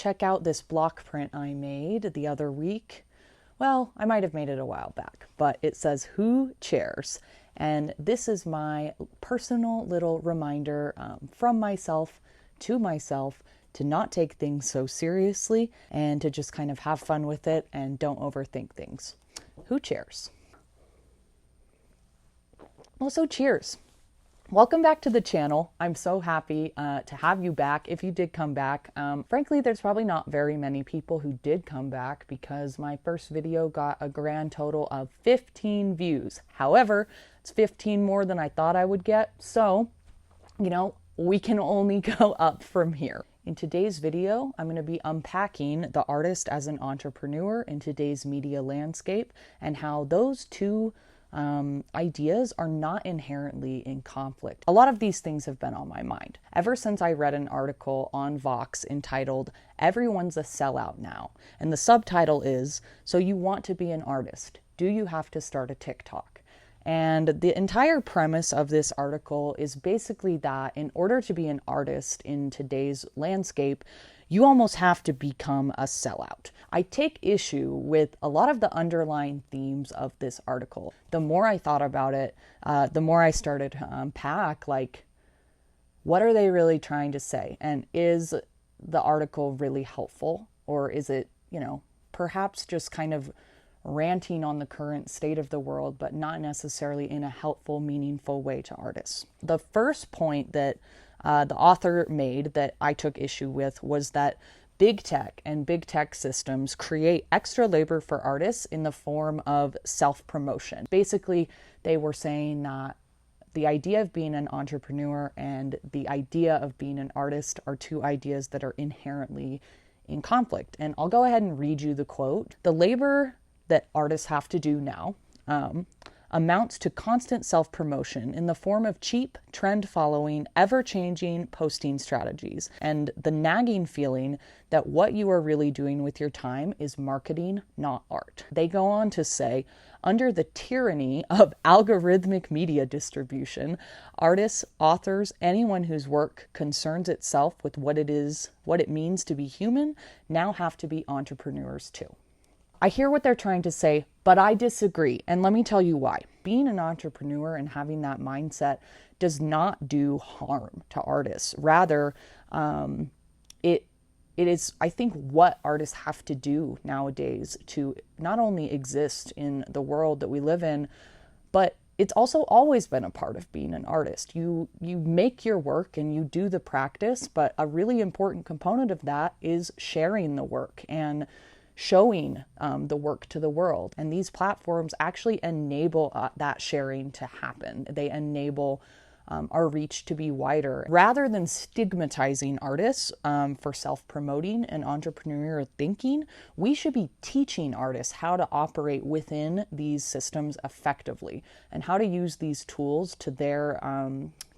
check out this block print I made the other week. Well, I might have made it a while back, but it says who chairs. And this is my personal little reminder from myself to not take things so seriously and to just kind of have fun with it and don't overthink things. Who chairs? Well, so cheers. Welcome back to the channel. I'm so happy to have you back. If you did come back, frankly, there's probably not very many people who did come back because my first video got a grand total of 15 views. However, it's 15 more than I thought I would get. So, we can only go up from here. In today's video, I'm going to be unpacking the artist as an entrepreneur in today's media landscape and how those two ideas are not inherently in conflict. A lot of these things have been on my mind ever since I read an article on Vox entitled "Everyone's a Sellout Now." And the subtitle is, "So you want to be an artist? Do you have to start a TikTok?" And the entire premise of this article is basically that in order to be an artist in today's landscape, you almost have to become a sellout. I take issue with a lot of the underlying themes of this article. The more I thought about it, the more I started to unpack, what are they really trying to say? And is the article really helpful? Or is it, perhaps just kind of ranting on the current state of the world, but not necessarily in a helpful, meaningful way to artists? The first point that the author made that I took issue with was that big tech and big tech systems create extra labor for artists in the form of self-promotion. Basically, they were saying that the idea of being an entrepreneur and the idea of being an artist are two ideas that are inherently in conflict. And I'll go ahead and read you the quote. "The labor that artists have to do now amounts to constant self-promotion in the form of cheap, trend-following, ever-changing posting strategies, and the nagging feeling that what you are really doing with your time is marketing, not art." They go on to say, "Under the tyranny of algorithmic media distribution, artists, authors, anyone whose work concerns itself with what it means to be human, now have to be entrepreneurs too." I hear what they're trying to say, but I disagree. And let me tell you why. Being an entrepreneur and having that mindset does not do harm to artists. Rather, it is, I think, what artists have to do nowadays to not only exist in the world that we live in, but it's also always been a part of being an artist. You make your work and you do the practice, but a really important component of that is sharing the work and showing the work to the world. And these platforms actually enable that sharing to happen. They enable our reach to be wider. Rather than stigmatizing artists for self-promoting and entrepreneurial thinking, we should be teaching artists how to operate within these systems effectively and how to use these tools to their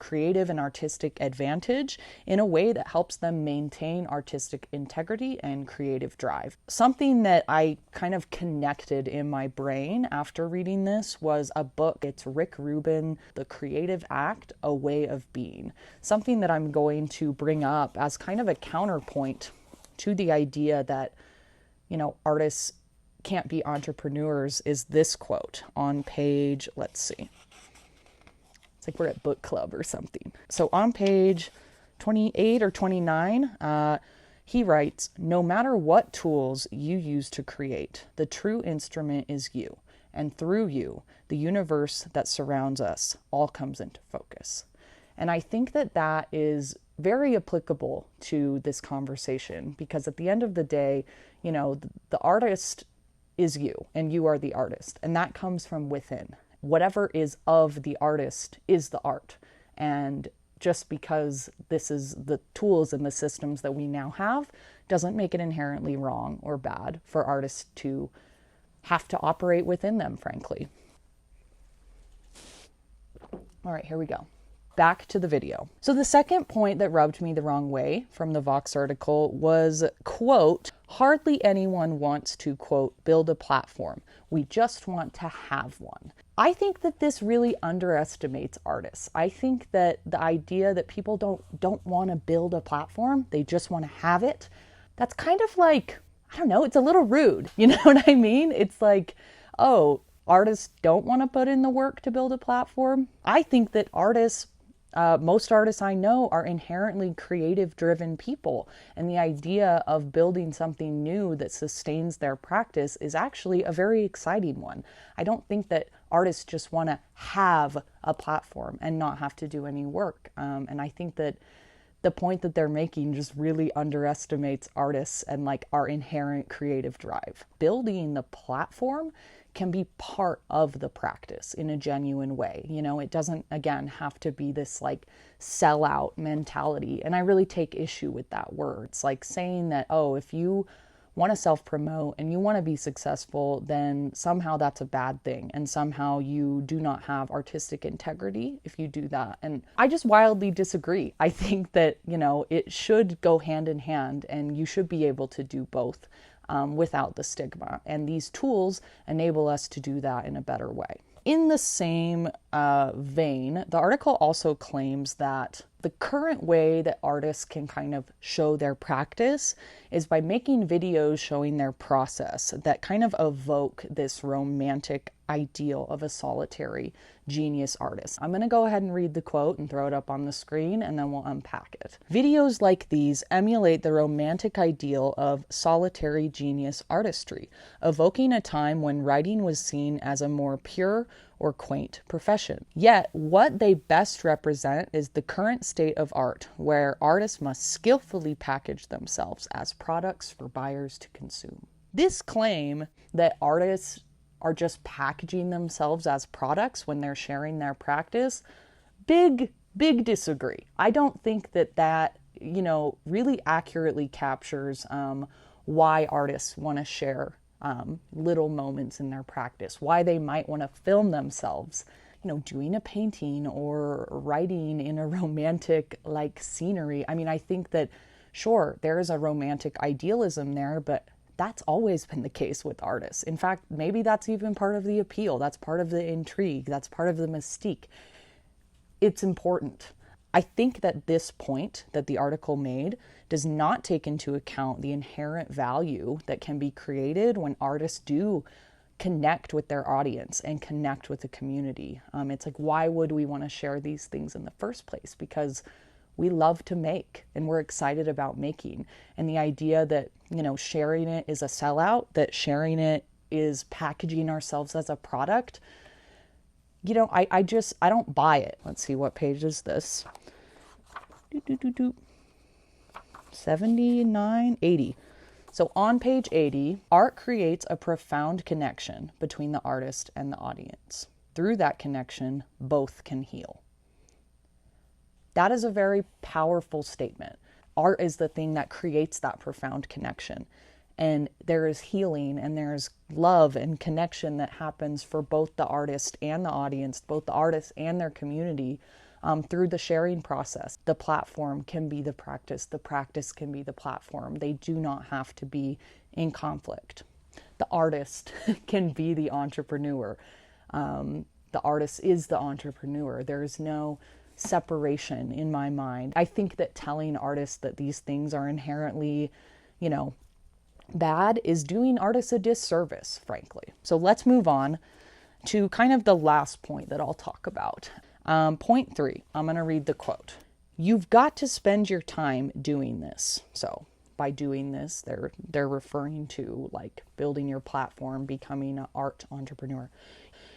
creative and artistic advantage in a way that helps them maintain artistic integrity and creative drive. Something that I kind of connected in my brain after reading this was a book. It's Rick Rubin, The Creative Act, A Way of Being. Something that I'm going to bring up as kind of a counterpoint to the idea that, artists can't be entrepreneurs is this quote on page, let's see. It's like we're at book club or something. So on page 28 or 29, he writes, "No matter what tools you use to create, the true instrument is you. And through you, the universe that surrounds us all comes into focus." And I think that that is very applicable to this conversation because at the end of the day, the artist is you and you are the artist. And that comes from within. Whatever is of the artist is the art. And just because this is the tools and the systems that we now have doesn't make it inherently wrong or bad for artists to have to operate within them, frankly. All right, here we go. Back to the video. So the second point that rubbed me the wrong way from the Vox article was, quote, "Hardly anyone wants to, quote, build a platform. We just want to have one." I think that this really underestimates artists. I think that the idea that people don't want to build a platform, they just want to have it, that's kind of like, I don't know, it's a little rude. You know what I mean? It's like, oh, artists don't want to put in the work to build a platform. I think that most artists I know are inherently creative driven people. And the idea of building something new that sustains their practice is actually a very exciting one. I don't think that artists just want to have a platform and not have to do any work. And I think that the point that they're making just really underestimates artists and like our inherent creative drive. Building the platform can be part of the practice in a genuine way. You know, it doesn't, again, have to be this like sellout mentality. And I really take issue with that word. It's like saying that, oh, if you want to self-promote and you want to be successful, then somehow that's a bad thing. And somehow you do not have artistic integrity if you do that. And I just wildly disagree. I think that, you know, it should go hand in hand and you should be able to do both without the stigma. And these tools enable us to do that in a better way. In the same vein, the article also claims that the current way that artists can kind of show their practice is by making videos showing their process that kind of evoke this romantic ideal of a solitary genius artist. I'm going to go ahead and read the quote and throw it up on the screen, and then we'll unpack it. Videos like these emulate the romantic ideal of solitary genius artistry, evoking a time when writing was seen as a more pure or quaint profession. Yet, what they best represent is the current state of art, where artists must skillfully package themselves as products for buyers to consume. This claim that artists are just packaging themselves as products when they're sharing their practice, big disagree. I don't think that you know, really accurately captures why artists want to share little moments in their practice, why they might want to film themselves, you know, doing a painting or writing in a romantic like scenery. I mean, I think that sure, there is a romantic idealism there, but that's always been the case with artists. In fact, maybe that's even part of the appeal. That's part of the intrigue. That's part of the mystique. It's important. I think that this point that the article made does not take into account the inherent value that can be created when artists do connect with their audience and connect with the community. It's like, why would we want to share these things in the first place? Because we love to make and we're excited about making. And the idea that, you know, sharing it is a sellout, that sharing it is packaging ourselves as a product, you know, I don't buy it. Let's see, what page is this? 79, 80. So on page 80, art creates a profound connection between the artist and the audience. Through that connection, both can heal. That is a very powerful statement. Art is the thing that creates that profound connection. And there is healing and there's love and connection that happens for both the artist and the audience, both the artist and their community, through the sharing process. The platform can be the practice can be the platform. They do not have to be in conflict. The artist can be the entrepreneur. The artist is the entrepreneur. There is no separation in my mind. I think that telling artists that these things are inherently, you know, bad is doing artists a disservice, frankly. So let's move on to kind of the last point that I'll talk about. Point 3, I'm going to read the quote. You've got to spend your time doing this. So by doing this, they're referring to like building your platform, becoming an art entrepreneur.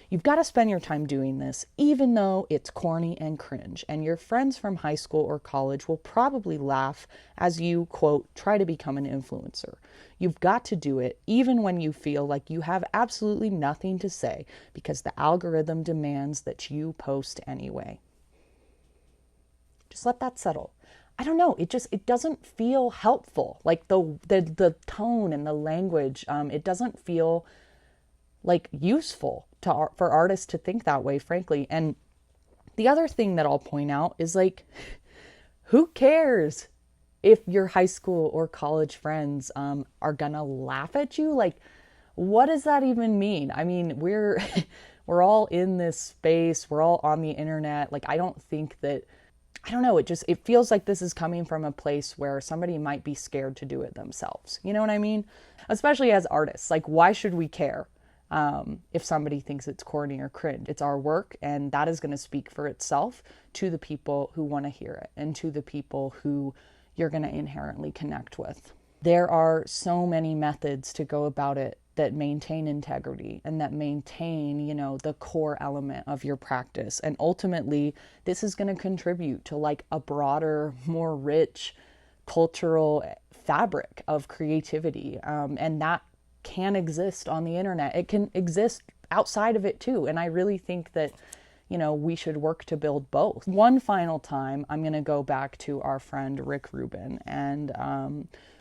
You've got to spend your time doing this, even though it's corny and cringe, and your friends from high school or college will probably laugh as you, quote, try to become an influencer. You've got to do it, even when you feel like you have absolutely nothing to say, because the algorithm demands that you post anyway. Just let that settle. I don't know, it doesn't feel helpful. Like the tone and the language, it doesn't feel like useful for artists to think that way, frankly. And the other thing that I'll point out is like, who cares if your high school or college friends are gonna laugh at you? Like, what does that even mean? I mean, we're all in this space, we're all on the internet. Like, I don't think that I don't know, it feels like this is coming from a place where somebody might be scared to do it themselves. You know what I mean? Especially as artists. Like, why should we care if somebody thinks it's corny or cringe? It's our work, and that is going to speak for itself to the people who want to hear it and to the people who you're going to inherently connect with. There are so many methods to go about it that maintain integrity and that maintain, you know, the core element of your practice. And ultimately, this is going to contribute to like a broader, more rich cultural fabric of creativity. And that can exist on the internet. It can exist outside of it too. And I really think that, you know, we should work to build both. One final time, I'm going to go back to our friend Rick Rubin and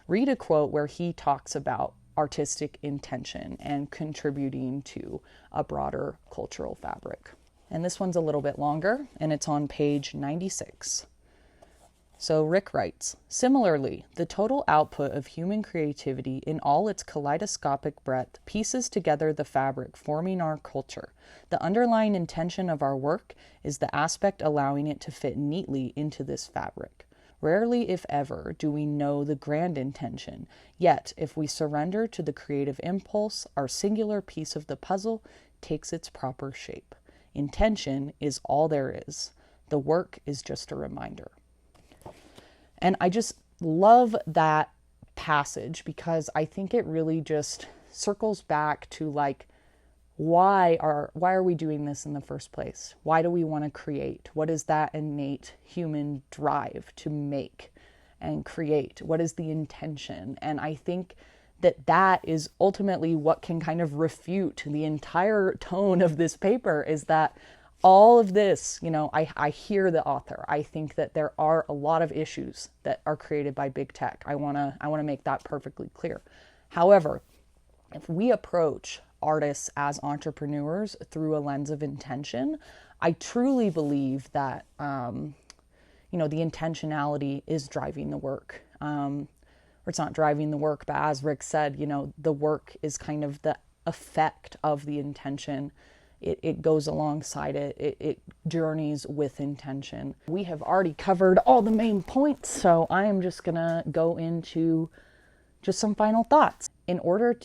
read a quote where he talks about artistic intention and contributing to a broader cultural fabric. And this one's a little bit longer, and it's on page 96. So Rick writes, similarly, the total output of human creativity in all its kaleidoscopic breadth pieces together the fabric forming our culture. The underlying intention of our work is the aspect allowing it to fit neatly into this fabric. Rarely, if ever, do we know the grand intention, yet if we surrender to the creative impulse, our singular piece of the puzzle takes its proper shape. Intention is all there is. The work is just a reminder. And I just love that passage because I think it really just circles back to like, why are we doing this in the first place? Why do we want to create? What is that innate human drive to make and create? What is the intention? And I think that is ultimately what can kind of refute the entire tone of this paper, is that all of this, you know, I hear the author. I think that there are a lot of issues that are created by big tech. I want to make that perfectly clear. However, if we approach artists as entrepreneurs through a lens of intention, I truly believe that, you know, the intentionality is driving the work. Or it's not driving the work, but as Rick said, you know, the work is kind of the effect of the intention. It goes alongside it. It journeys with intention. We have already covered all the main points, so I am just gonna go into just some final thoughts. In order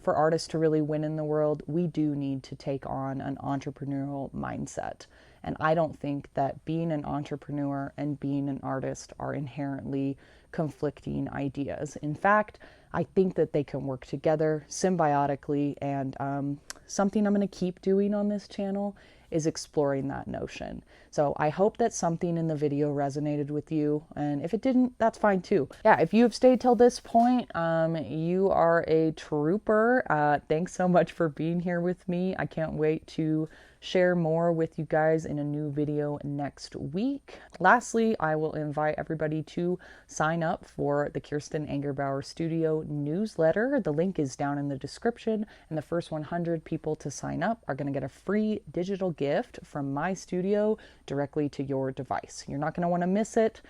for artists to really win in the world, we do need to take on an entrepreneurial mindset. And I don't think that being an entrepreneur and being an artist are inherently conflicting ideas. In fact, I think that they can work together symbiotically, and something I'm going to keep doing on this channel is exploring that notion. So I hope that something in the video resonated with you, and if it didn't, that's fine too. Yeah, if you have stayed till this point, you are a trooper. Thanks so much for being here with me. I can't wait to share more with you guys in a new video next week. Lastly, I will invite everybody to sign up for the Kirsten Angerbauer Studio newsletter. The link is down in the description, and the first 100 people to sign up are going to get a free digital gift from my studio directly to your device. You're not going to want to miss it,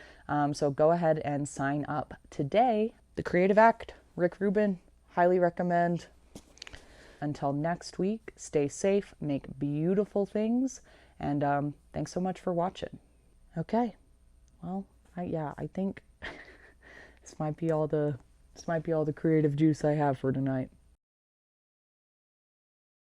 so go ahead and sign up today. The Creative Act, Rick Rubin, highly recommend. Until next week, stay safe, make beautiful things, and thanks so much for watching. Okay, well, I think this might be all the creative juice I have for tonight.